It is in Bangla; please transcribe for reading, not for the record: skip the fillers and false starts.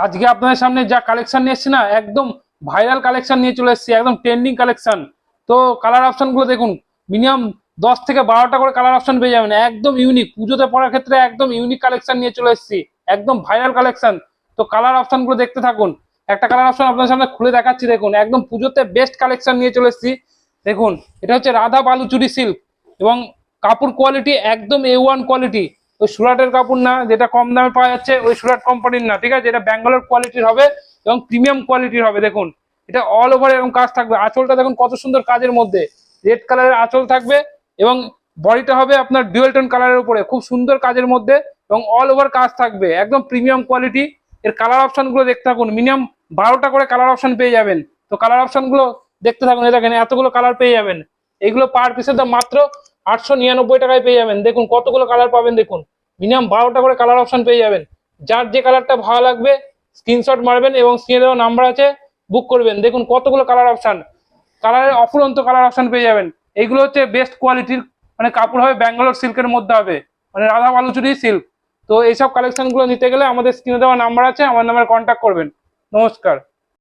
আজকে আপনাদের সামনে যা কালেকশন নিয়ে এসেছি না, একদম ভাইরাল কালেকশন নিয়ে চলে এসেছি, একদম ট্রেন্ডিং কালেকশন। তো কালার অপশন গুলো দেখুন, মিনিমাম 10 থেকে 12টা করে কালার অপশন পেয়ে যাবেন, একদম ইউনিক। পুজোতে পড়ার ক্ষেত্রে একদম ইউনিক কালেকশন নিয়ে চলে এসেছি, একদম ভাইরাল কালেকশন। তো কালার অপশন গুলো দেখতে থাকুন। একটা কালার অপশন আপনাদের সামনে খুলে দেখাচ্ছি, দেখুন একদম পুজোতে বেস্ট কালেকশন নিয়ে চলে এসেছি। দেখুন, এটা হচ্ছে রাধা বালুচুরি সিল্ক, এবং কাপড় কোয়ালিটি একদম A1 কোয়ালিটি। ওই সুরাটের কাপড় না, যেটা কম দামে পাওয়া যাচ্ছে, ওই সুরাট কোম্পানির না, ঠিক আছে? এটা ব্যাঙ্গালোর কোয়ালিটির হবে এবং প্রিমিয়াম কোয়ালিটির হবে। দেখুন, এটা অল ওভার এরকম কাজ থাকবে। আঁচলটা দেখুন কত সুন্দর কাজের মধ্যে, রেড কালারের আঁচল থাকবে, এবং বডিটা হবে আপনার ডুয়েল টোন কালারের উপরে, খুব সুন্দর কাজের মধ্যে, এবং অল ওভার কাজ থাকবে, একদম প্রিমিয়াম কোয়ালিটি। এর কালার অপশন গুলো দেখতে থাকুন, মিনিমাম 12টা করে কালার অপশন পেয়ে যাবেন। তো কালার অপশন গুলো দেখতে থাকুন, এই দেখেন এতগুলো কালার পেয়ে যাবেন। এইগুলো পার পিসের দাম মাত্র 899 টাকায় পেয়ে যাবেন। দেখুন কতগুলো কালার পাবেন, দেখুন মিনিমাম 12টা করে কালার অপশন পেয়ে যাবেন। যার যে কালারটা ভালো লাগবে স্ক্রিনশট মারবেন এবং স্ক্রিনে দেওয়া নাম্বার আছে, বুক করবেন। দেখুন কতগুলো কালার অপশন, কালারের অফুরন্ত কালার অপশন পেয়ে যাবেন। এইগুলো হচ্ছে বেস্ট কোয়ালিটির, মানে কাপড় হবে ব্যাঙ্গালোর সিল্কের মধ্যে হবে, মানে রাধা বালুচুরি সিল্ক। তো এইসব কালেকশন গুলো নিতে গেলে আমাদের স্ক্রিনে দেওয়া নাম্বার আছে, আমার নাম্বারে কন্ট্যাক্ট করবেন। নমস্কার।